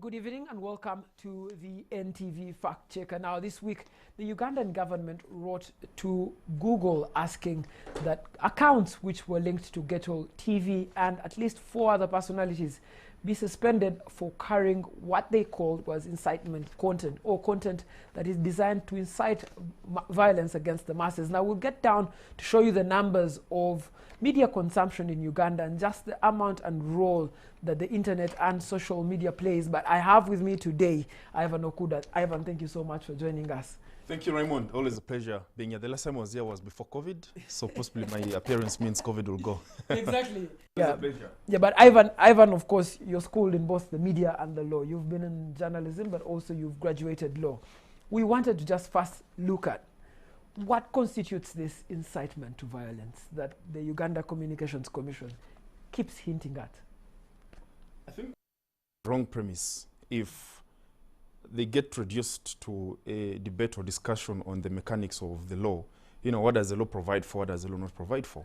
Good evening and welcome to the NTV Fact Checker. Now this week, the Ugandan government wrote to Google asking that accounts which were linked to Ghetto TV and at least 4 other personalities be suspended for carrying what they called was incitement content, or content that is designed to incite violence against the masses. Now we'll get down to show you the numbers of media consumption in Uganda and just the amount and role that the internet and social media plays. But I have with me today Ivan Okuda. Ivan, thank you so much for joining us. Thank you, Raymond. Always a pleasure being here. The last time I was here was before COVID, so possibly my appearance means COVID will go. Exactly. Yeah. It's a pleasure. Yeah, but Ivan, of course, you're schooled in both the media and the law. You've been in journalism, but also you've graduated law. We wanted to just first look at what constitutes this incitement to violence that the Uganda Communications Commission keeps hinting at. I think wrong premise if they get reduced to a debate or discussion on the mechanics of the law. You know, what does the law provide for, what does the law not provide for?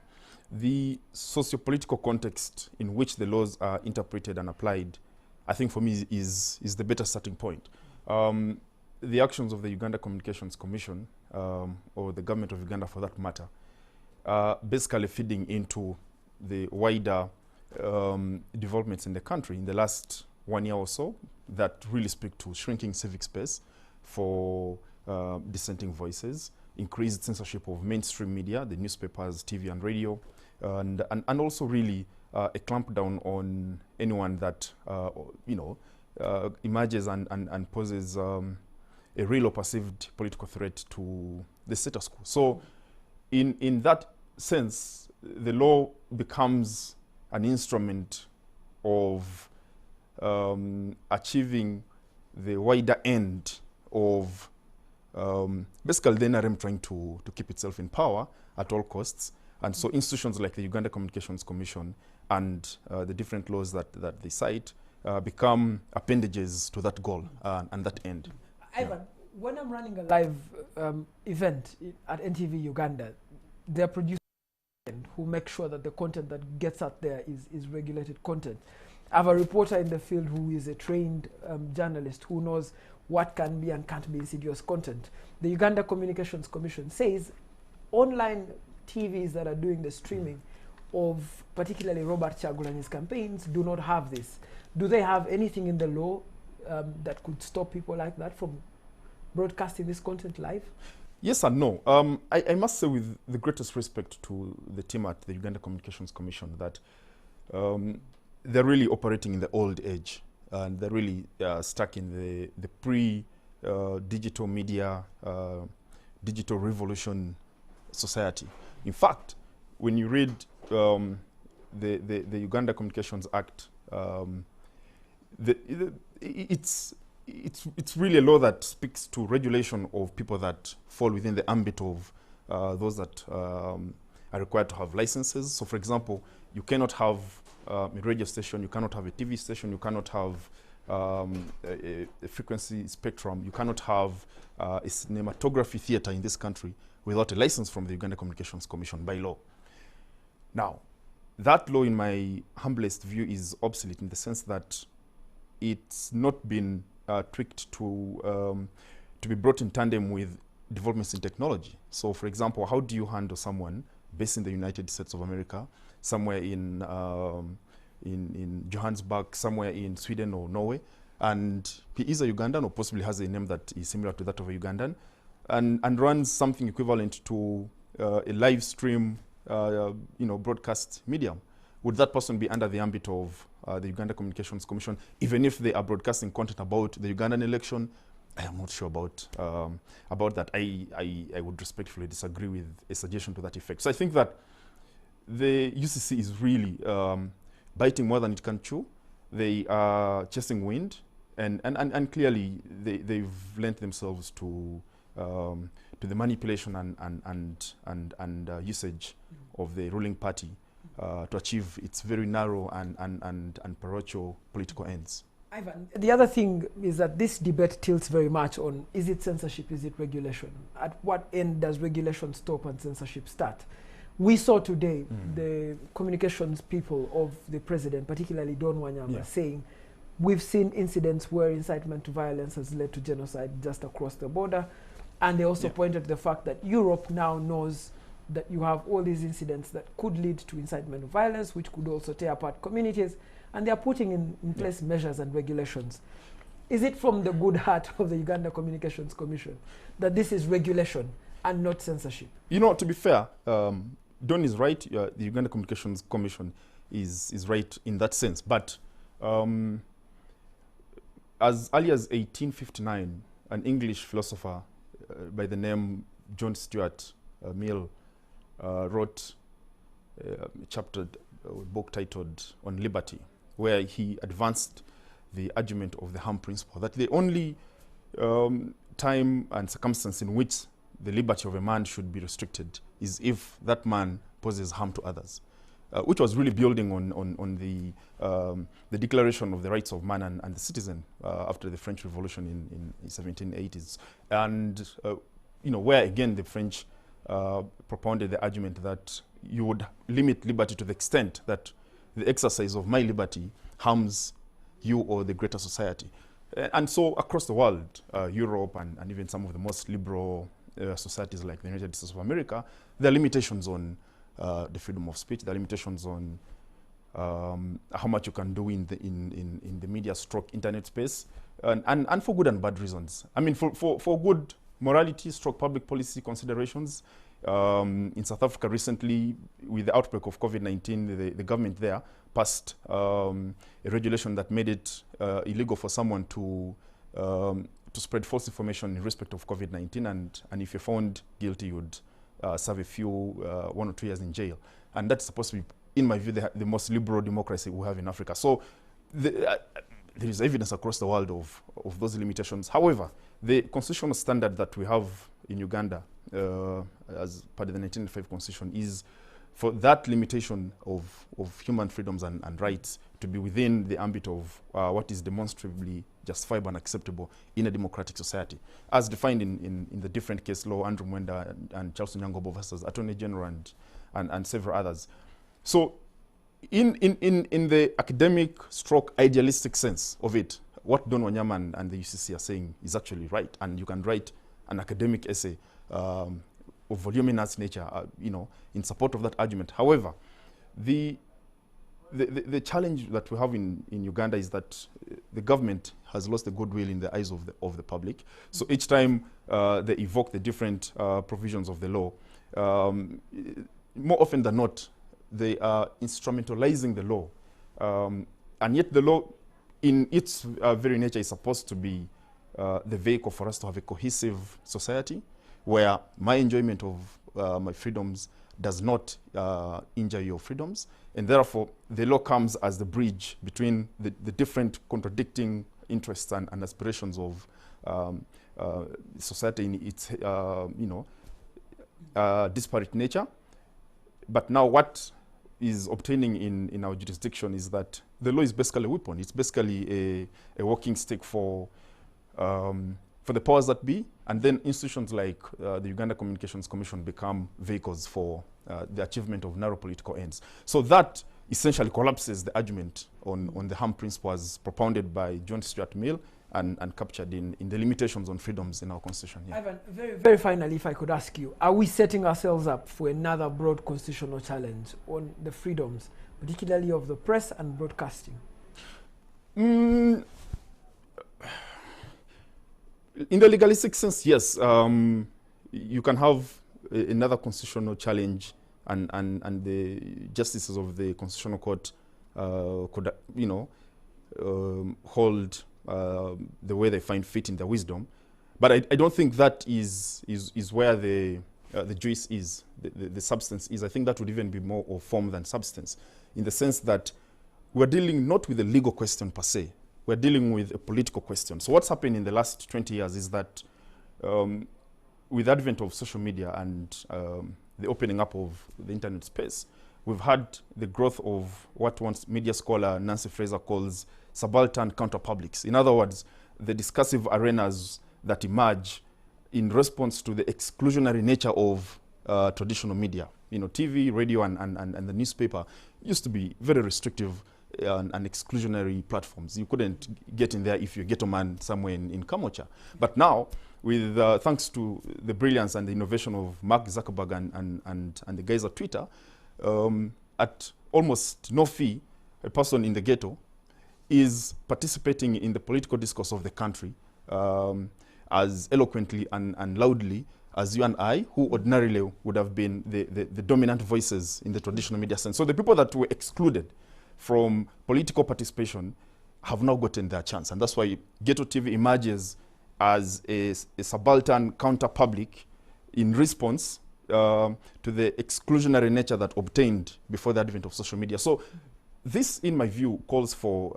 The socio-political context in which the laws are interpreted and applied, I think for me is the better starting point. The actions of the Uganda Communications Commission, or the government of Uganda for that matter, basically feeding into the wider developments in the country in the last 1 year or so that really speak to shrinking civic space for dissenting voices, increased censorship of mainstream media, the newspapers, TV and radio, and also really a clampdown on anyone that emerges and poses a real or perceived political threat to the status quo. So in that sense, the law becomes an instrument of achieving the wider end of basically the NRM trying to keep itself in power at all costs. And so institutions like the Uganda Communications Commission and the different laws that they cite become appendages to that goal and that end. Ivan, when I'm running a live event at NTV Uganda, they're producers who make sure that the content that gets out there is regulated content. I have a reporter in the field who is a trained journalist who knows what can be and can't be insidious content. The Uganda Communications Commission says online TVs that are doing the streaming of particularly Robert Chagulani's campaigns do not have this. Do they have anything in the law that could stop people like that from broadcasting this content live? Yes and no. I must say with the greatest respect to the team at the Uganda Communications Commission that they're really operating in the old age, and they're really stuck in the pre-digital media, digital revolution society. In fact, when you read the Uganda Communications Act, it's really a law that speaks to regulation of people that fall within the ambit of those that are required to have licenses. So, for example, you cannot have a radio station, you cannot have a TV station, you cannot have a frequency spectrum, you cannot have a cinematography theater in this country without a license from the Uganda Communications Commission by law. Now, that law, in my humblest view, is obsolete in the sense that it's not been tweaked to be brought in tandem with developments in technology. So, for example, how do you handle someone based in the United States of America, somewhere in Johannesburg, somewhere in Sweden or Norway, and he is a Ugandan or possibly has a name that is similar to that of a Ugandan, and runs something equivalent to a live stream, broadcast medium? Would that person be under the ambit of the Uganda Communications Commission, even if they are broadcasting content about the Ugandan election? I am not sure about that. I would respectfully disagree with a suggestion to that effect. So I think that the UCC is really biting more than it can chew. They are chasing wind, and clearly they've lent themselves to the manipulation and usage of the ruling party to achieve its very narrow and parochial political ends. Ivan, the other thing is that this debate tilts very much on, is it censorship, is it regulation? At what end does regulation stop and censorship start? We saw today the communications people of the president, particularly Don Wanyama, saying we've seen incidents where incitement to violence has led to genocide just across the border. And they also pointed to the fact that Europe now knows that you have all these incidents that could lead to incitement to violence, which could also tear apart communities. And they're putting in place measures and regulations. Is it from the good heart of the Uganda Communications Commission that this is regulation and not censorship? You know, to be fair, Don is right. The Uganda Communications Commission is right in that sense. But as early as 1859, an English philosopher by the name John Stuart Mill wrote a chapter, a book titled On Liberty, where he advanced the argument of the harm principle, that the only time and circumstance in which the liberty of a man should be restricted is if that man poses harm to others, which was really building on the Declaration of the Rights of Man and the Citizen after the French Revolution in 1780s. And, where again the French propounded the argument that you would limit liberty to the extent that the exercise of my liberty harms you or the greater society. And so across the world, Europe and even some of the most liberal societies like the United States of America, there are limitations on the freedom of speech, there are limitations on how much you can do in the media stroke internet space, and for good and bad reasons. I mean, for good morality stroke public policy considerations, in South Africa recently, with the outbreak of COVID-19, the government there passed a regulation that made it illegal for someone to spread false information in respect of COVID-19, and if you're found guilty, you'd serve a few 1 or 2 years in jail. And that's supposed to be, in my view, the most liberal democracy we have in Africa. So there is evidence across the world of those limitations. However, the constitutional standard that we have in Uganda as part of the 1995 Constitution is for that limitation of human freedoms and rights to be within the ambit of what is demonstrably justifiable and acceptable in a democratic society, as defined in the different case law, Andrew Mwenda and Charles Onyangobo versus Attorney General and several others. So in the academic stroke idealistic sense of it, what Don Wanyama and the UCC are saying is actually right, and you can write an academic essay of voluminous nature, in support of that argument. However, the challenge that we have in Uganda is that the government has lost the goodwill in the eyes of the public. So each time they evoke the different provisions of the law, more often than not, they are instrumentalizing the law. And yet the law, in its very nature, is supposed to be the vehicle for us to have a cohesive society where my enjoyment of my freedoms does not injure your freedoms. And therefore, the law comes as the bridge between the different contradicting interests and aspirations of society in its, disparate nature. But now what is obtaining in our jurisdiction is that the law is basically a weapon. It's basically a walking stick for the powers that be, and then institutions like the Uganda Communications Commission become vehicles for the achievement of narrow political ends. So that essentially collapses the argument on the harm principle as propounded by John Stuart Mill and captured in the limitations on freedoms in our constitution. Yeah. Ivan, very, very finally, if I could ask you, are we setting ourselves up for another broad constitutional challenge on the freedoms, particularly of the press and broadcasting? In the legalistic sense, yes. You can have another constitutional challenge, and the justices of the Constitutional Court could, hold the way they find fit in their wisdom. But I don't think that is where the juice is, the substance is. I think that would even be more of form than substance, in the sense that we're dealing not with a legal question per se. We're dealing with a political question. So what's happened in the last 20 years is that with the advent of social media and the opening up of the internet space, we've had the growth of what one media scholar Nancy Fraser calls subaltern counterpublics. In other words, the discursive arenas that emerge in response to the exclusionary nature of traditional media. TV, radio, and the newspaper used to be very restrictive and exclusionary platforms. You couldn't get in there if you're a ghetto man somewhere in Kamocha. But now, with thanks to the brilliance and the innovation of Mark Zuckerberg and the guys at Twitter, at almost no fee, a person in the ghetto is participating in the political discourse of the country as eloquently and loudly as you and I, who ordinarily would have been the dominant voices in the traditional media sense. So the people that were excluded from political participation have now gotten their chance. And that's why Ghetto TV emerges as a subaltern counter-public in response to the exclusionary nature that obtained before the advent of social media. So this, in my view, calls for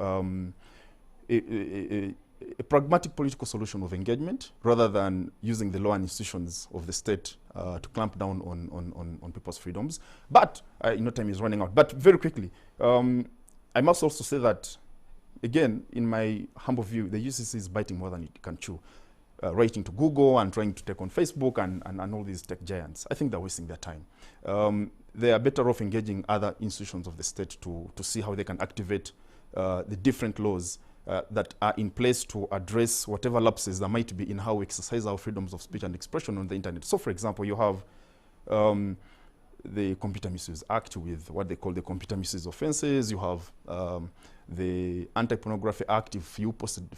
a pragmatic political solution of engagement rather than using the law and institutions of the state to clamp down on people's freedoms. But, time is running out. But very quickly, I must also say that, again, in my humble view, the UCC is biting more than it can chew. Writing to Google and trying to take on Facebook and all these tech giants. I think they're wasting their time. They are better off engaging other institutions of the state to see how they can activate the different laws that are in place to address whatever lapses there might be in how we exercise our freedoms of speech and expression on the internet. So, for example, you have the Computer Misuse Act with what they call the computer misuse offenses. You have the Anti-Pornography Act. If you posted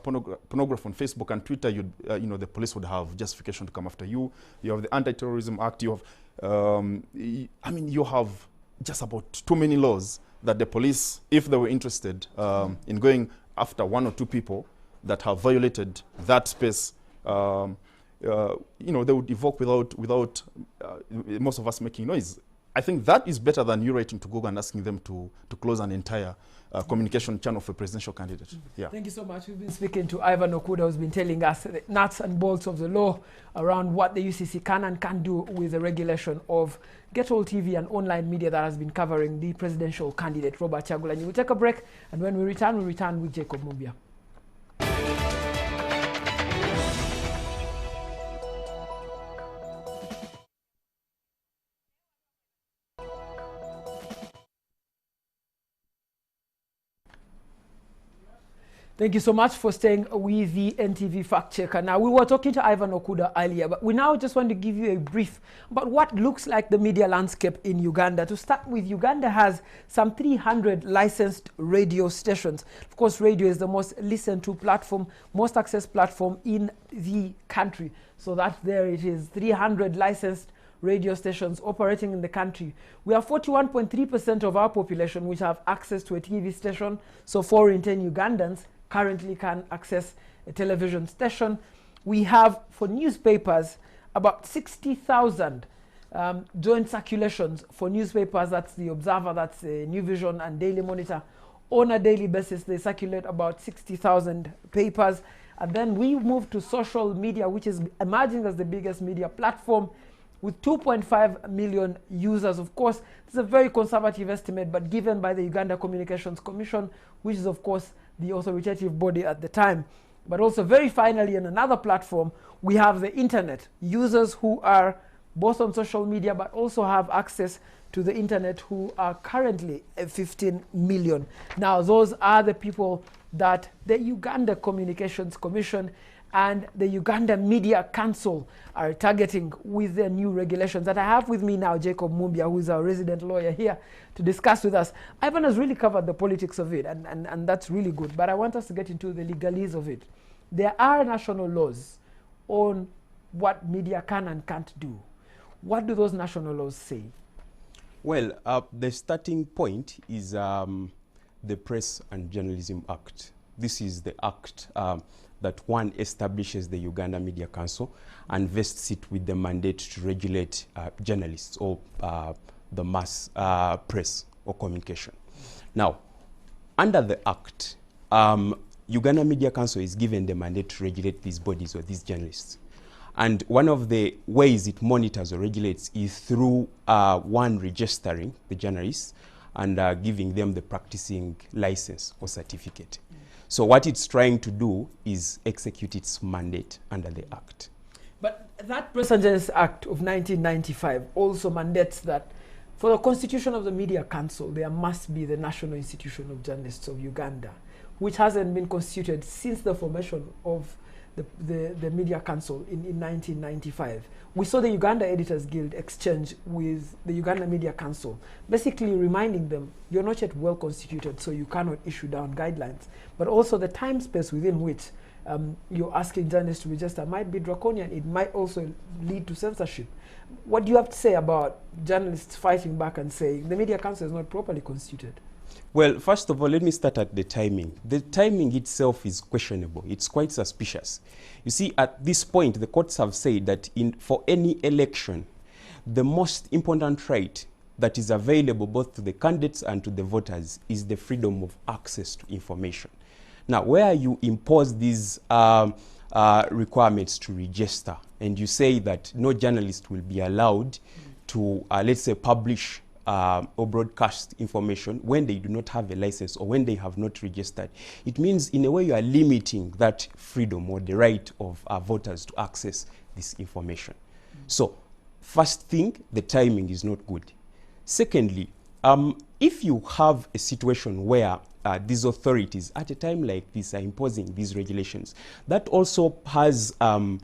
pornography on Facebook and Twitter, the police would have justification to come after you. You have the Anti-Terrorism Act. You have, you have just about too many laws that the police, if they were interested in going after one or two people that have violated that space, they would evoke without most of us making noise. I think that is better than you writing to Google and asking them to close an entire communication channel for a presidential candidate. Yeah. Thank you so much. We've been speaking to Ivan Okuda, who's been telling us the nuts and bolts of the law around what the UCC can and can't do with the regulation of Get All TV and online media that has been covering the presidential candidate, Robert Kyagulanyi. We'll take a break, and when we return with Jacob Mumbia. Thank you so much for staying with the NTV Fact Checker. Now, we were talking to Ivan Okuda earlier, but we now just want to give you a brief about what looks like the media landscape in Uganda. To start with, Uganda has some 300 licensed radio stations. Of course, radio is the most listened to platform, most accessed platform in the country. So that there it is, 300 licensed radio stations operating in the country. We have 41.3% of our population which have access to a TV station. So 4 in 10 Ugandans currently can access a television station. We have, for newspapers, about 60,000 joint circulations for newspapers. That's the Observer, that's the New Vision and Daily Monitor. On a daily basis, they circulate about 60,000 papers. And then we move to social media, which is emerging as the biggest media platform with 2.5 million users. Of course, this is a very conservative estimate, but given by the Uganda Communications Commission, which is, of course, the authoritative body at the time. But also, very finally, on another platform, we have the internet. Users who are both on social media, but also have access to the internet, who are currently 15 million. Now, those are the people that the Uganda Communications Commission and the Uganda Media Council are targeting with their new regulations. That I have with me now Jacob Mumbia, who is our resident lawyer here to discuss with us. Ivan has really covered the politics of it, and that's really good. But I want us to get into the legalese of it. There are national laws on what media can and can't do. What do those national laws say? Well, the starting point is the Press and Journalism Act. This is the act that one establishes the Uganda Media Council and vests it with the mandate to regulate journalists or the mass press or communication. Now, under the act, Uganda Media Council is given the mandate to regulate these bodies or these journalists. And one of the ways it monitors or regulates is through one, registering the journalists and giving them the practicing license or certificate. So what it's trying to do is execute its mandate under the Act. But that Press and Journalism Act of 1995 also mandates that For the constitution of the Media Council, there must be the National Institution of Journalists of Uganda, which hasn't been constituted since the formation of the Media Council in 1995. We saw the Uganda Editors Guild exchange with the Uganda Media Council, basically reminding them, you're not yet well constituted, so you cannot issue down guidelines. But also the time space within which you're asking journalists to register might be draconian. It might also lead to censorship. What do you have to say about journalists fighting back and saying the Media Council is not properly constituted? Well, first of all, let me start at the timing. The timing itself is questionable. It's quite suspicious. You see, at this point, the courts have said that for any election, the most important right that is available both to the candidates and to the voters is the freedom of access to information. Now, where you impose these requirements to register, and you say that no journalist will be allowed to, let's say, publish or broadcast information when they do not have a license or when they have not registered, it means in a way you are limiting that freedom or the right of voters to access this information. So, first thing, the timing is not good. Secondly, if you have a situation where these authorities at a time like this are imposing these regulations, that also has an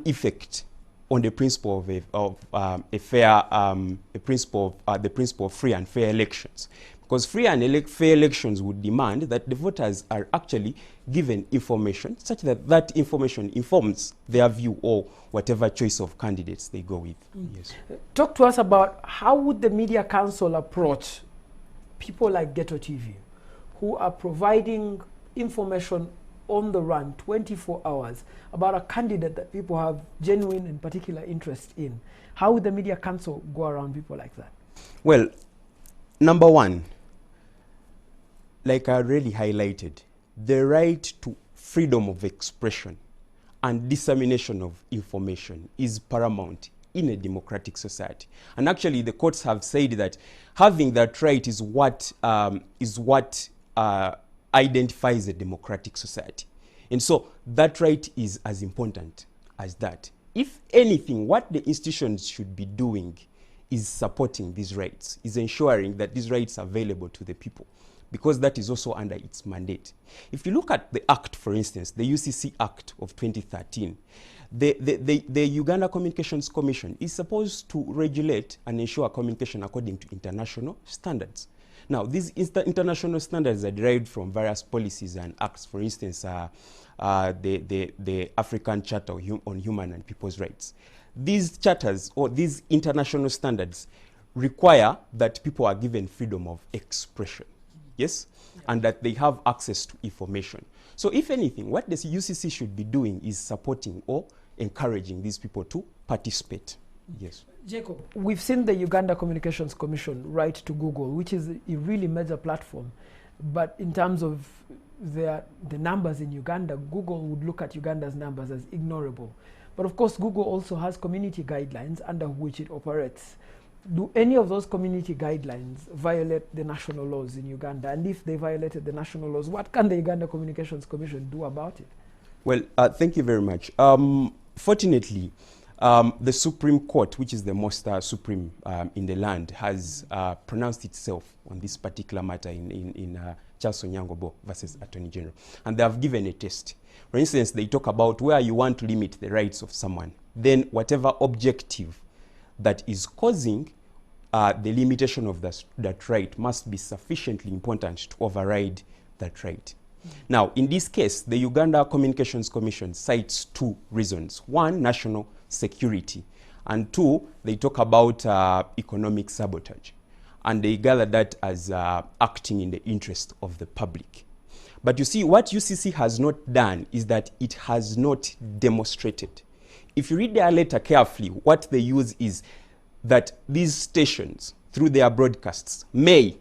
effect on the principle of the principle of free and fair elections. Because free and fair elections would demand that the voters are actually given information such that that information informs their view or whatever choice of candidates they go with. Yes. Talk to us about how would the Media Council approach people like Ghetto TV, who are providing information on the run 24 hours about a candidate that people have genuine and particular interest in. How would the Media Council go around people like that? Well, number one, like I already highlighted, the right to freedom of expression and dissemination of information is paramount in a democratic society. And actually the courts have said that having that right is what identifies a democratic society. And so that right is as important as that. If anything, what the institutions should be doing is supporting these rights, is ensuring that these rights are available to the people, because that is also under its mandate. If you look at the Act, for instance, the UCC Act of 2013, the Uganda Communications Commission is supposed to regulate and ensure communication according to international standards. Now, these international standards are derived from various policies and acts. For instance, the African Charter on Human and People's Rights. These charters or these international standards require that people are given freedom of expression, yes, and that they have access to information. So if anything, what the UCC should be doing is supporting or encouraging these people to participate. Yes. Jacob, we've seen the Uganda Communications Commission write to Google, which is a really major platform. But in terms of the numbers in Uganda, Google would look at Uganda's numbers as ignorable. But of course, Google also has community guidelines under which it operates. Do any of those community guidelines violate the national laws in Uganda? And if they violated the national laws, what can the Uganda Communications Commission do about it? Well, thank you very much. Fortunately, the Supreme Court, which is the most supreme in the land, has pronounced itself on this particular matter in Charles Onyangobo versus Attorney General. And they have given a test. For instance, they talk about where you want to limit the rights of someone. Then whatever objective that is causing the limitation of that right must be sufficiently important to override that right. Now, in this case, the Uganda Communications Commission cites two reasons. One, national security. And two, they talk about economic sabotage. And they gather that as acting in the interest of the public. But you see, what UCC has not done is that it has not demonstrated. If you read their letter carefully, what they use is that these stations, through their broadcasts, may,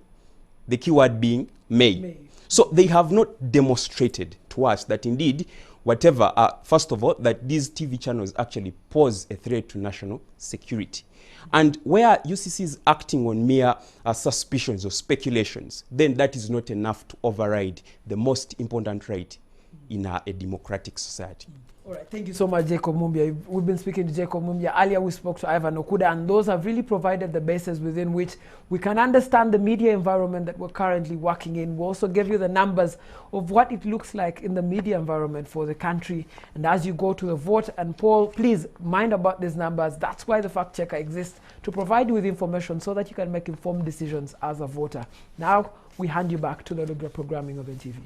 the keyword being may. So they have not demonstrated to us that indeed, whatever, first of all, that these TV channels actually pose a threat to national security. And where UCC is acting on mere suspicions or speculations, then that is not enough to override the most important right in a democratic society. All right, thank you so much, Jacob Mumbia. We've been speaking to Jacob Mumbia. Earlier, we spoke to Ivan Okuda, and those have really provided the basis within which we can understand the media environment that we're currently working in. We also give you the numbers of what it looks like in the media environment for the country. And as you go to the vote and poll, please mind about these numbers. That's why the fact checker exists, to provide you with information so that you can make informed decisions as a voter. Now, we hand you back to the regular programming of NTV.